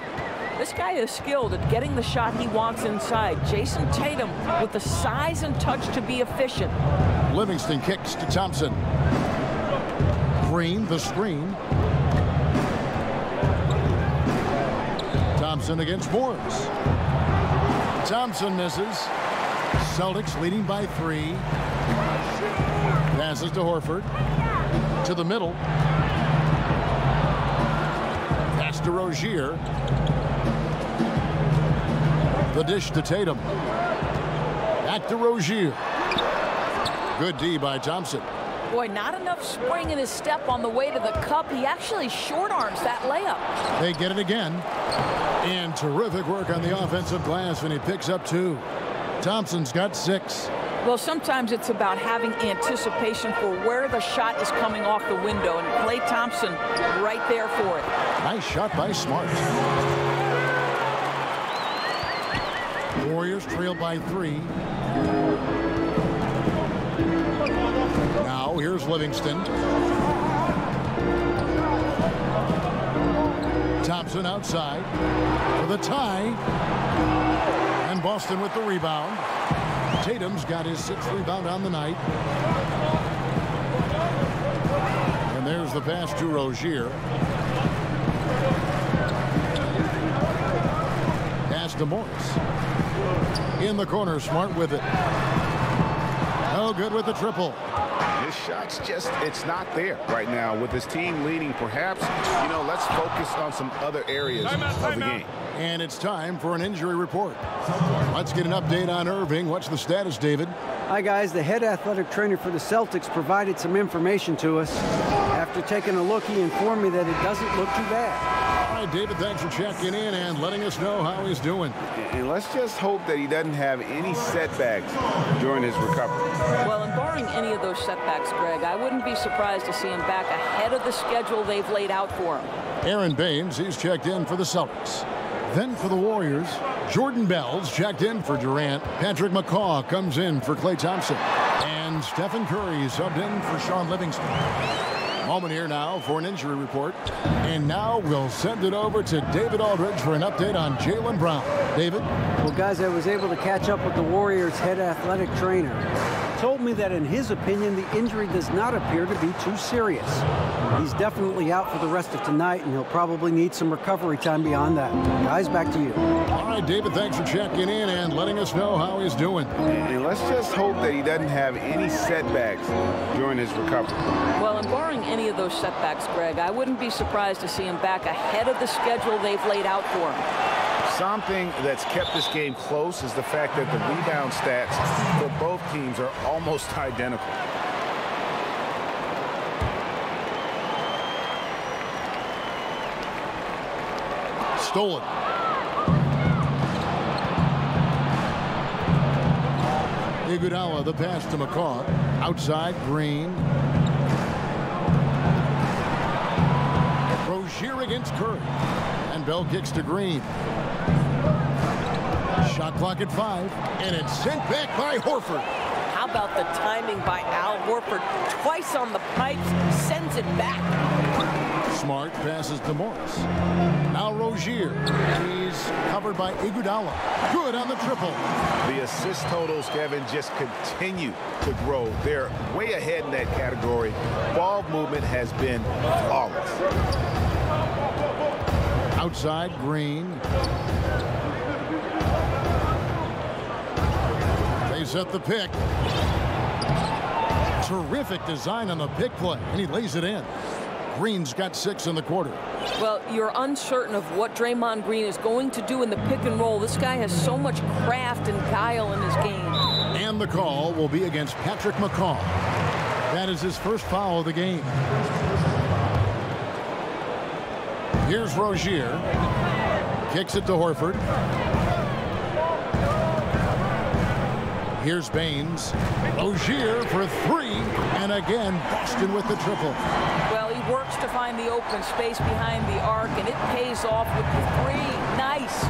This guy is skilled at getting the shot he wants inside. Jason Tatum with the size and touch to be efficient. Livingston kicks to Thompson. Green, the screen. Thompson against Morris. Thompson misses. Celtics leading by 3. Passes to Horford. To the middle. Pass to Rozier. The dish to Tatum. Back to Rozier. Good D by Thompson. Boy, not enough spring in his step on the way to the cup. He actually short arms that layup. They get it again. And terrific work on the offensive glass, and he picks up 2. Thompson's got 6. Well, sometimes it's about having anticipation for where the shot is coming off the window, and Klay Thompson right there for it. Nice shot by Smart. Warriors trail by 3. Now here's Livingston. Thompson outside for the tie. And Boston with the rebound. Tatum's got his 6th rebound on the night. And there's the pass to Rozier. Pass to Morris. In the corner, Smart with it. No good with the triple. His shot's just, it's not there right now. With his team leading, perhaps, let's focus on some other areas of the game. And it's time for an injury report. Let's get an update on Irving. What's the status, David? Hi, guys. The head athletic trainer for the Celtics provided some information to us. After taking a look, he informed me that it doesn't look too bad. All right, David, thanks for checking in and letting us know how he's doing. And let's just hope that he doesn't have any setbacks during his recovery. Well, and barring any of those setbacks, Greg, I wouldn't be surprised to see him back ahead of the schedule they've laid out for him. Aaron Baines, he's checked in for the Celtics. Then for the Warriors, Jordan Bell's checked in for Durant. Patrick McCaw comes in for Klay Thompson. And Stephen Curry subbed in for Sean Livingston. Moment here now for an injury report. And now we'll send it over to David Aldridge for an update on Jaylen Brown. David? Well, guys, I was able to catch up with the Warriors' head athletic trainer. He told me that in his opinion, the injury does not appear to be too serious. He's definitely out for the rest of tonight, and he'll probably need some recovery time beyond that. Guys, back to you. All right, David, thanks for checking in and letting us know how he's doing. And let's just hope that he doesn't have any setbacks during his recovery. Well, and barring any of those setbacks, Greg, I wouldn't be surprised to see him back ahead of the schedule they've laid out for him. Something that's kept this game close is the fact that the rebound stats for both teams are almost identical. Stolen. Iguodala, the pass to McCaw. Outside, Green. Rozier against Curry. And Bell kicks to Green. Shot clock at 5. And it's sent back by Horford. How about the timing by Al Horford? Twice on the pipes, sends it back. Smart passes to Morris. Now Rozier. He's covered by Iguodala. Good on the triple. The assist totals, Kevin, just continue to grow. They're way ahead in that category. Ball movement has been flawless. Outside, Green. They set the pick. Terrific design on the pick play, and he lays it in. Green's got 6 in the quarter. Well, you're uncertain of what Draymond Green is going to do in the pick and roll. This guy has so much craft and guile in his game. And the call will be against Patrick McCaw. That is his first foul of the game. Here's Rozier. Kicks it to Horford. Here's Baines. Rozier for three. And again, Boston with the triple. Well, he works to find the open space behind the arc, and it pays off with the three. Nice.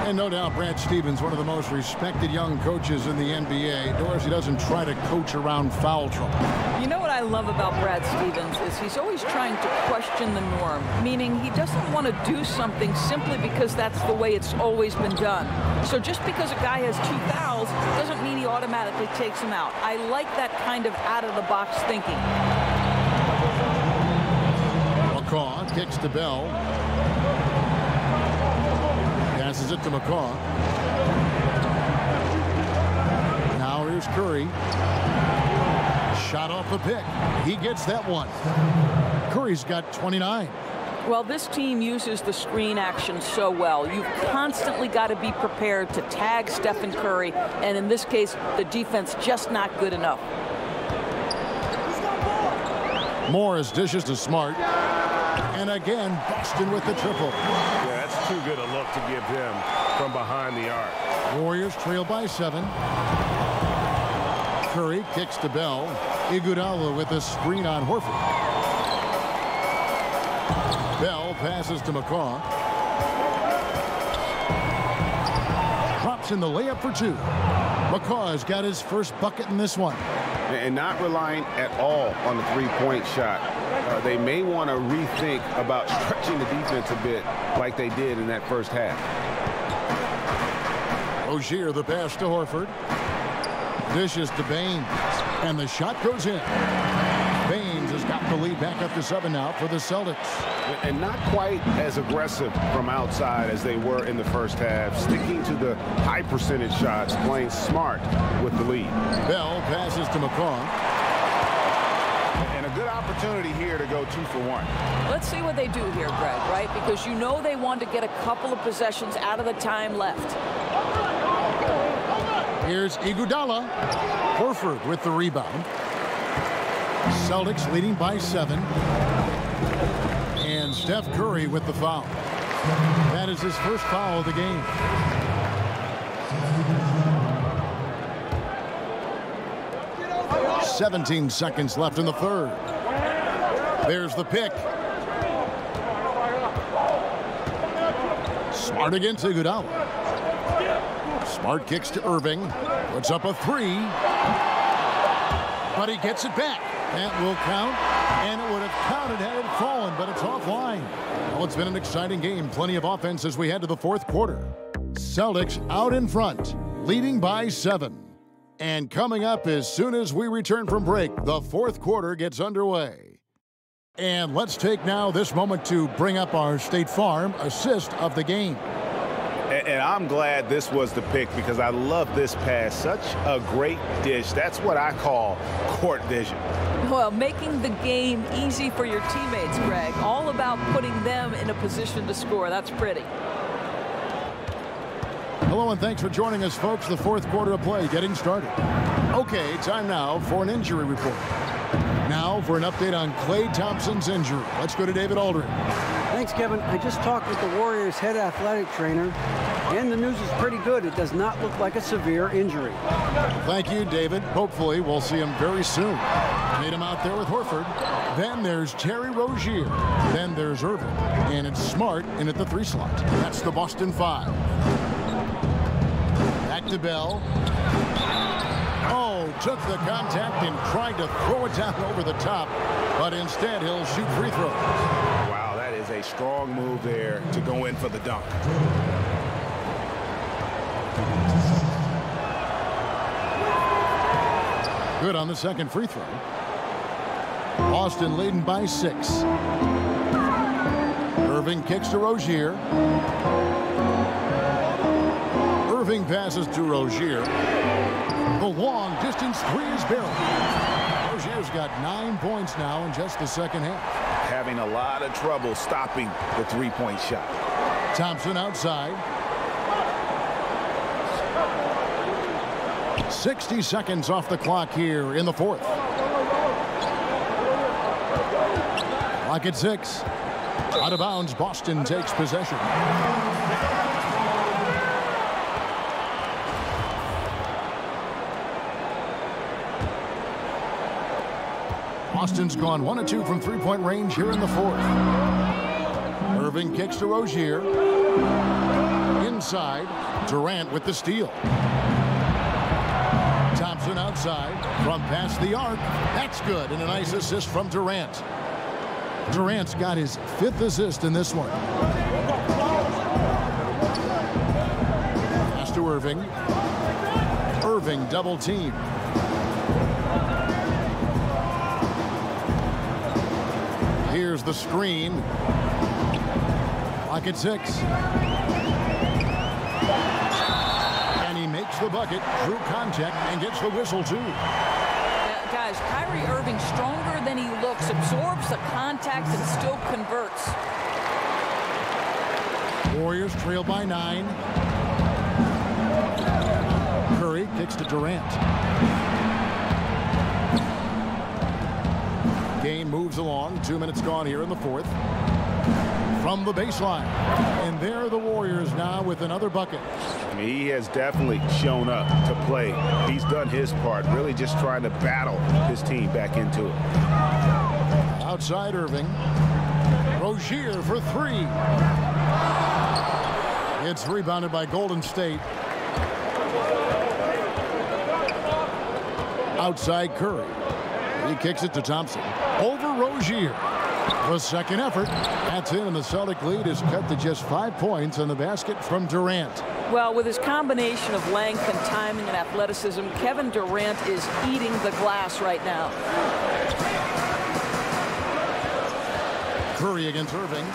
And no doubt Brad Stevens, one of the most respected young coaches in the NBA. Doris, he doesn't try to coach around foul trouble. You know what I love about Brad Stevens is he's always trying to question the norm, meaning he doesn't want to do something simply because that's the way it's always been done. So just because a guy has 2 fouls doesn't mean he automatically takes him out. I like that kind of out-of-the-box thinking. McCaw kicks to Bell. Passes it to McCaw. Now here's Curry. Shot off the pick. He gets that one. Curry's got 29. Well, this team uses the screen action so well. You've constantly got to be prepared to tag Stephen Curry, and in this case, the defense just not good enough. Morris dishes to Smart. And again, Boston with the triple. Yeah, that's too good a look to give him from behind the arc. Warriors trail by 7. Curry kicks to Bell. Iguodala with a screen on Horford. Bell passes to McCaw. Drops in the layup for 2. McCaw has got his first bucket in this one. And not relying at all on the three-point shot. They may want to rethink about stretching the defense a bit like they did in that first half. Rozier the pass to Horford. Dishes to Baines. And the shot goes in. Baines has got the lead back up to 7 now for the Celtics. And not quite as aggressive from outside as they were in the first half. Sticking to the high percentage shots, playing smart with the lead. Bell passes to McCaw. And a good opportunity here to go 2 for 1. Let's see what they do here, Greg, right? Because you know they want to get a couple of possessions out of the time left. Here's Iguodala. Horford with the rebound. Celtics leading by 7. And Steph Curry with the foul. That is his first foul of the game. "17 seconds left in the third. There's the pick. Smart against Iguodala. Smart kicks to Irving. Puts up a 3. But he gets it back. That will count. And it would have counted had it fallen, but it's offline. Well, it's been an exciting game. Plenty of offense as we head to the fourth quarter. Celtics out in front, leading by 7. And coming up as soon as we return from break, the fourth quarter gets underway. And let's take now this moment to bring up our State Farm assist of the game. And I'm glad this was the pick because I love this pass. Such a great dish. That's what I call court vision. Well, making the game easy for your teammates, Greg. All about putting them in a position to score. That's pretty. Hello and thanks for joining us, folks. The fourth quarter of play getting started. Okay, time now for an injury report. Now for an update on Klay Thompson's injury. Let's go to David Aldridge. Thanks, Kevin. I just talked with the Warriors head athletic trainer, and the news is pretty good. It does not look like a severe injury. Thank you, David. Hopefully we'll see him very soon. Made him out there with Horford. Then there's Terry Rozier. Then there's Irving. And it's Smart in at the 3 slot. That's the Boston 5. Back to Bell. Oh, took the contact and tried to throw it down over the top. But instead, he'll shoot free throws. Wow, that is a strong move there to go in for the dunk. Good on the second free throw. Boston leading by 6. Irving kicks to Rozier. Irving passes to Rozier. The long distance 3 is barreled. Rozier's got 9 points now in just the second half. Having a lot of trouble stopping the 3-point shot. Thompson outside. 60 seconds off the clock here in the fourth. Clock at 6. Out of bounds, Boston takes possession. Boston's gone 1 of 2 from three-point range here in the fourth. Irving kicks to Rozier. Inside, Durant with the steal. Thompson outside from past the arc. That's good, and a nice assist from Durant. Durant's got his 5th assist in this one. Pass to Irving. Irving double team. Here's the screen. Clock at 6. And he makes the bucket through contact and gets the whistle too. Guys, Kyrie Irving stronger than he looks, absorbs the contact and still converts. Warriors trail by 9. Curry kicks to Durant. Game moves along. 2 minutes gone here in the fourth. From the baseline. And there are the Warriors now with another bucket. I mean, he has definitely shown up to play. He's done his part, really just trying to battle his team back into it. Outside Irving. Rozier for 3. It's rebounded by Golden State. Outside Curry. He kicks it to Thompson. Over Rozier. The second effort. That's in, and the Celtic lead is cut to just 5 points on the basket from Durant. Well, with his combination of length and timing and athleticism, Kevin Durant is eating the glass right now. Curry against Irving.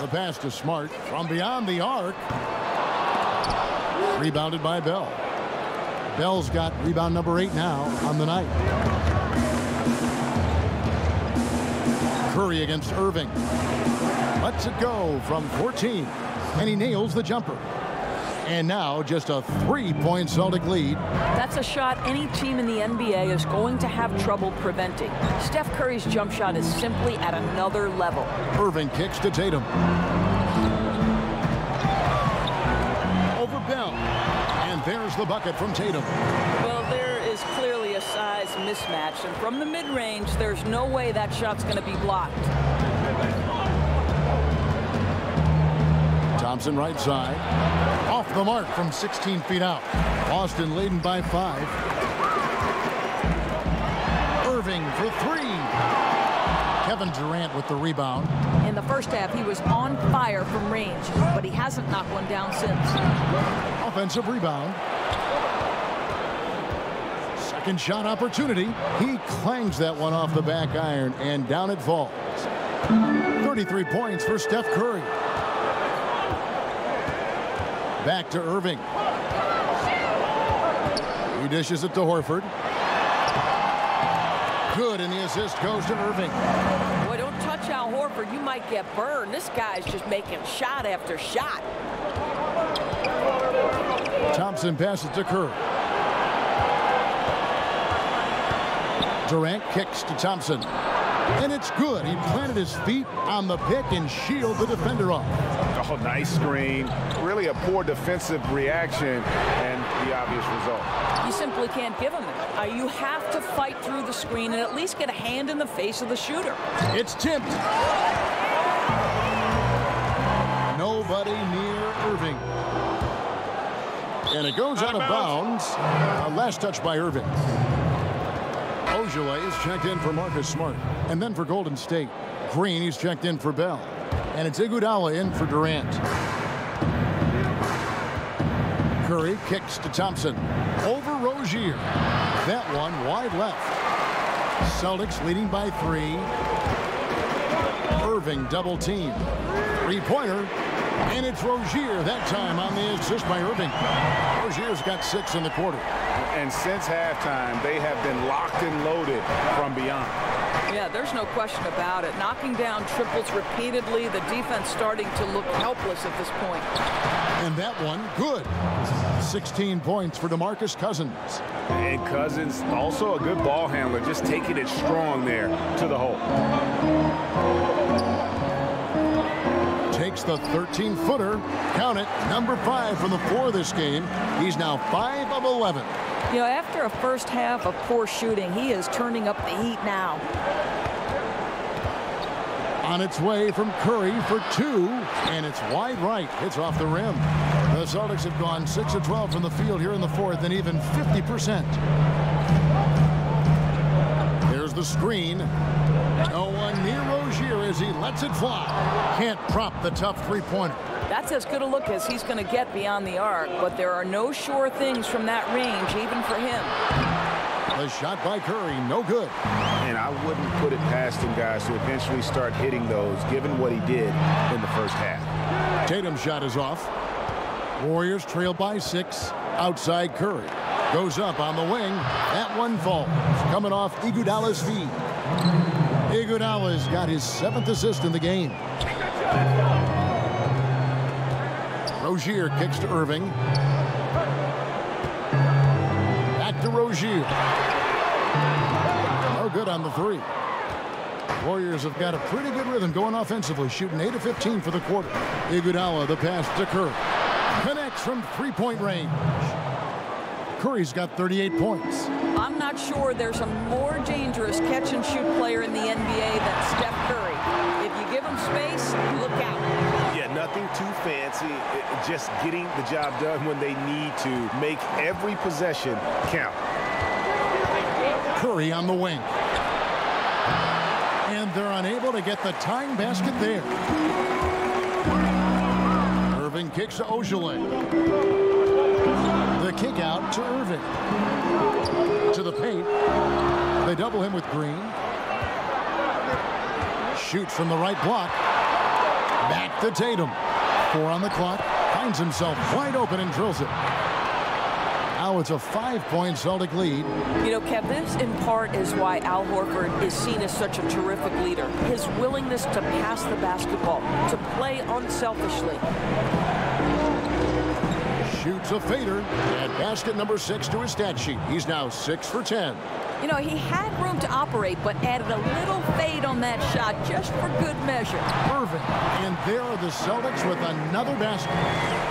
The pass to Smart from beyond the arc. Rebounded by Bell. Bell's got rebound number 8 now on the night. Curry against Irving. Lets it go from 14. And he nails the jumper. And now just a 3-point Celtic lead. That's a shot any team in the NBA is going to have trouble preventing. Steph Curry's jump shot is simply at another level. Irving kicks to Tatum. Over Bell. And there's the bucket from Tatum. Well, there is clearly a size mismatch. And from the mid-range, there's no way that shot's going to be blocked. Thompson right side. Off the mark from 16 feet out. Boston leading by 5. Irving for 3. Kevin Durant with the rebound. In the first half, he was on fire from range, but he hasn't knocked one down since. Offensive rebound. Second shot opportunity. He clangs that one off the back iron, and down it falls. 33 points for Steph Curry. Back to Irving. He dishes it to Horford. Good, and the assist goes to Irving. Boy, don't touch Al Horford. You might get burned. This guy's just making shot after shot. Thompson passes to Curry. Durant kicks to Thompson. And it's good. He planted his feet on the pick and shielded the defender off. Oh, nice screen. Really a poor defensive reaction and the obvious result. You simply can't give him it. You have to fight through the screen and at least get a hand in the face of the shooter. It's tipped. Nobody near Irving. And it goes out of bounds. Last touch by Irving. Ojale is checked in for Marcus Smart. And then for Golden State, Green, he's checked in for Bell. And it's Iguodala in for Durant. Curry kicks to Thompson. Over Rozier. That one wide left. Celtics leading by 3. Irving double team. 3-pointer. And it's Rozier that time on the assist by Irving. Rozier's got 6 in the quarter. And since halftime, they have been locked and loaded from beyond. Yeah, there's no question about it. Knocking down triples repeatedly, the defense starting to look helpless at this point. And that one, good. 16 points for DeMarcus Cousins. And Cousins, also a good ball handler, just taking it strong there to the hole. Takes makes the 13-footer. Count it, number 5 from the floor this game. He's now 5 of 11. You know, after a first half of poor shooting, he is turning up the heat now. On its way from Curry for 2, and it's wide right. It's off the rim. The Celtics have gone 6 of 12 from the field here in the fourth, and even 50%. There's the screen. No one near Rozier as he lets it fly. Can't prop the tough three-pointer. That's as good a look as he's going to get beyond the arc, but there are no sure things from that range, even for him. The shot by Curry, no good. And I wouldn't put it past him, guys, to eventually start hitting those, given what he did in the first half. Tatum's shot is off. Warriors trail by 6. Outside Curry. Goes up on the wing. That one falls. Coming off Iguodala's feet. Iguodala's got his 7th assist in the game. Rozier kicks to Irving. Back to Rozier. No good on the 3. Warriors have got a pretty good rhythm going offensively, shooting 8 of 15 for the quarter. Iguodala, the pass to Curry. Connects from three-point range. Curry's got 38 points. I'm not sure there's a more dangerous catch-and-shoot player in the NBA than Steph Curry. If you give him space, look out. Yeah, nothing too fancy. Just getting the job done when they need to. Make every possession count. Curry on the wing. And they're unable to get the tying basket there. Irving kicks to Ojale. The kick out to Irving. To the paint. They double him with Green. Shoots from the right block. Back to Tatum. 4 on the clock. Finds himself wide open and drills it. Now it's a 5-point Celtic lead. You know, Kev, this in part is why Al Horford is seen as such a terrific leader. His willingness to pass the basketball, to play unselfishly. Shoots a fader. And basket number 6 to his stat sheet. He's now 6 for 10. You know, he had room to operate, but added a little fade on that shot just for good measure. Irving. And there are the Celtics with another basket.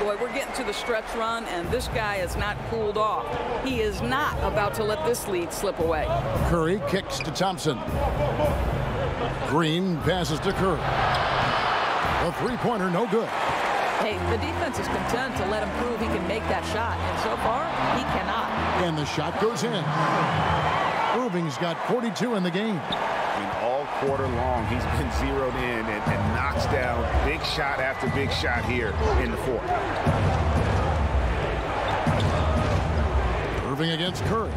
Boy, we're getting to the stretch run, and this guy is not cooled off. He is not about to let this lead slip away. Curry kicks to Thompson. Green passes to Curry. The three-pointer, no good. Hey, the defense is content to let him prove he can make that shot, and so far, he cannot. And the shot goes in. Irving's got 42 in the game. I mean, all quarter long, he's been zeroed in and knocks down big shot after big shot here in the fourth. Irving against Curry.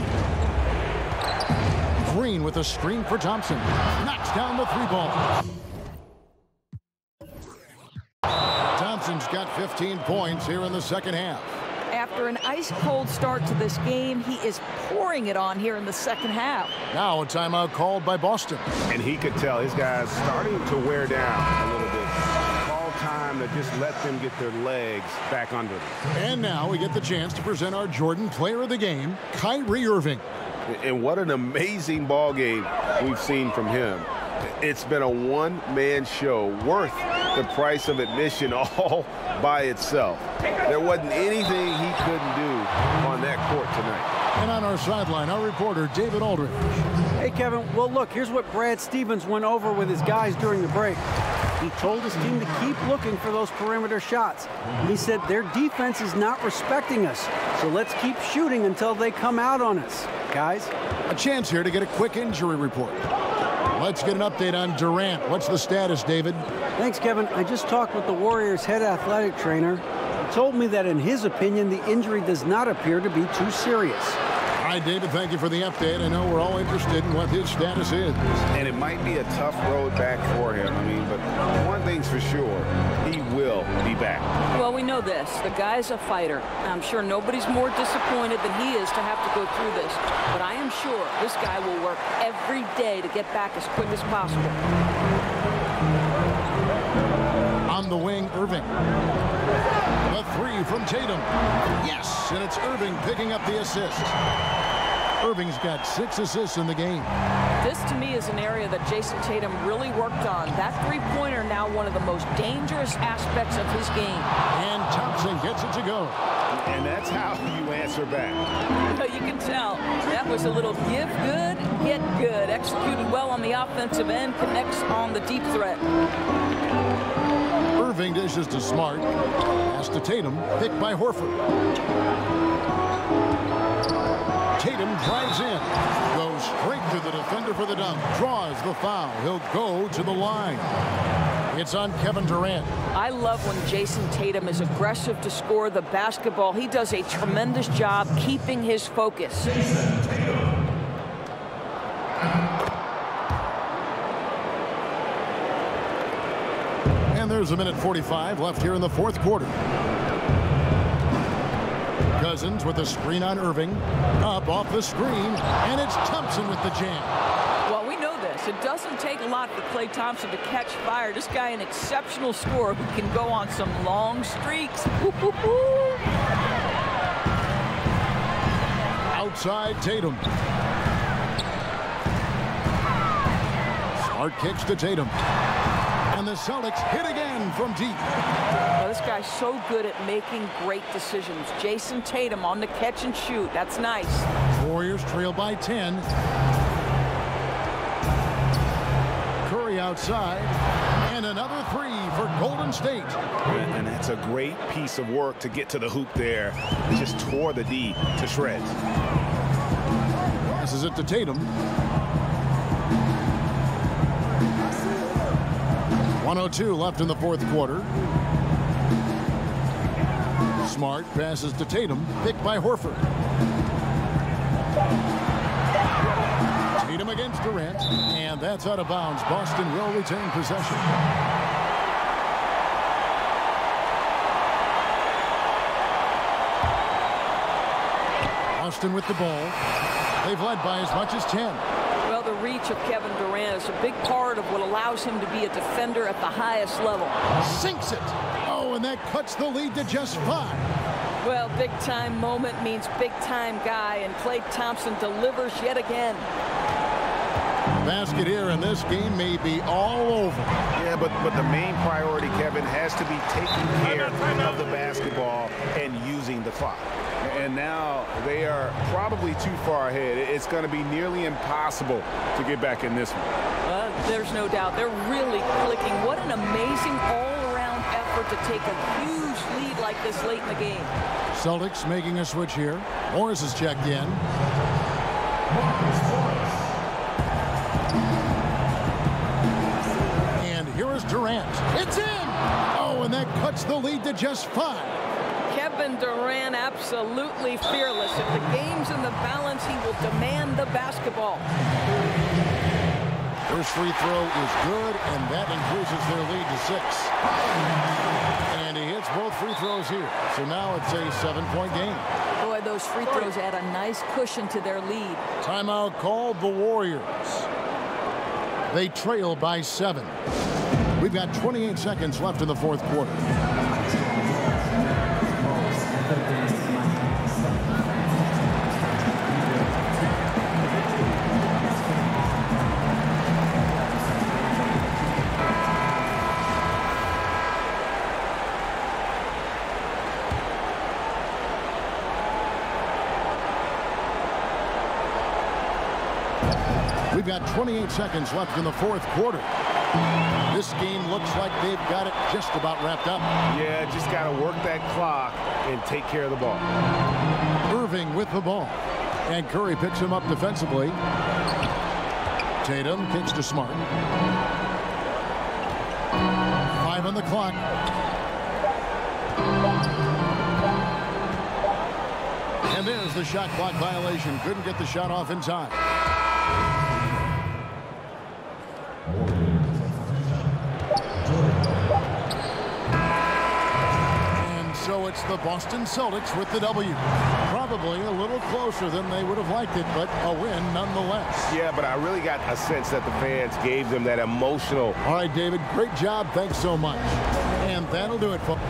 Green with a screen for Thompson. Knocks down the 3-ball. Thompson's got 15 points here in the second half. After an ice-cold start to this game, he is pouring it on here in the second half. Now a timeout called by Boston. And he could tell his guys starting to wear down a little bit. Call time to just let them get their legs back under them. And now we get the chance to present our Jordan Player of the Game, Kyrie Irving. And what an amazing ball game we've seen from him. It's been a one-man show worth the price of admission all by itself. There wasn't anything he couldn't do on that court tonight. And on our sideline, our reporter, David Aldridge. Hey, Kevin. Well, look, here's what Brad Stevens went over with his guys during the break. He told his team to keep looking for those perimeter shots. He said their defense is not respecting us, so let's keep shooting until they come out on us. Guys? A chance here to get a quick injury report. Let's get an update on Durant. What's the status, David? Thanks, Kevin. I just talked with the Warriors' head athletic trainer. He told me that in his opinion, the injury does not appear to be too serious. All right, David, thank you for the update. I know we're all interested in what his status is. And it might be a tough road back for him. I mean, but one thing's for sure, he will be back. Well, we know this. The guy's a fighter. I'm sure nobody's more disappointed than he is to have to go through this. But I am sure this guy will work every day to get back as quick as possible. On the wing, Irving. The 3 from Tatum. Yes, and it's Irving picking up the assist. Irving's got 6 assists in the game. This, to me, is an area that Jason Tatum really worked on. That three-pointer now one of the most dangerous aspects of his game. And Thompson gets it to go. And that's how you answer back. You can tell that was a little give good, get good. Executed well on the offensive end, connects on the deep threat. Irving dishes to Smart. Pass to Tatum, picked by Horford. Tatum drives in, goes straight to the defender for the dunk, draws the foul. He'll go to the line. It's on Kevin Durant. I love when Jason Tatum is aggressive to score the basketball. He does a tremendous job keeping his focus. And there's a minute 45 left here in the fourth quarter. Cousins with a screen on Irving. Up off the screen, and it's Thompson with the jam. Well, we know this. It doesn't take a lot for Klay Thompson to catch fire. This guy, an exceptional scorer who can go on some long streaks. Outside Tatum. Smart kicks to Tatum. And the Celtics hit again from deep. Well, this guy's so good at making great decisions. Jason Tatum on the catch and shoot. That's nice. Warriors trail by 10. Curry outside. And another three for Golden State. And that's a great piece of work to get to the hoop there. It just tore the D to shreds. Passes it to Tatum. 1:02 left in the fourth quarter. Smart passes to Tatum, picked by Horford. Tatum against Durant, and that's out of bounds. Boston will retain possession. Boston with the ball. They've led by as much as 10. Well, the reach of Kevin Durant is a big part of what allows him to be a defender at the highest level. Sinks it. Oh, and that cuts the lead to just 5. Well, big-time moment means big-time guy, and Klay Thompson delivers yet again. Basket here, and this game may be all over. Yeah, but the main priority, Kevin, has to be taking care of the basketball and using the clock. And now they are probably too far ahead. It's going to be nearly impossible to get back in this one. Well, there's no doubt. They're really clicking. What an amazing all-around effort to take a huge lead like this late in the game. Celtics making a switch here. Morris is checked in. And here is Durant. It's in! Oh, and that cuts the lead to just 5. Kevin Durant absolutely fearless. If the game's in the balance, he will demand the basketball. First free throw is good, and that increases their lead to 6. And he hits both free throws here. So now it's a 7-point game. Boy, those free throws add a nice cushion to their lead. Timeout called the Warriors. They trail by 7. We've got 28 seconds left in the fourth quarter. We've got 28 seconds left in the fourth quarter. This game looks like they've got it just about wrapped up. Yeah, just got to work that clock and take care of the ball. Irving with the ball. And Curry picks him up defensively. Tatum kicks to Smart. 5 on the clock. And there's the shot clock violation. Couldn't get the shot off in time. So it's the Boston Celtics with the W. Probably a little closer than they would have liked it, but a win nonetheless. Yeah, but I really got a sense that the fans gave them that emotional. All right, David, great job. Thanks so much. And that'll do it, folks.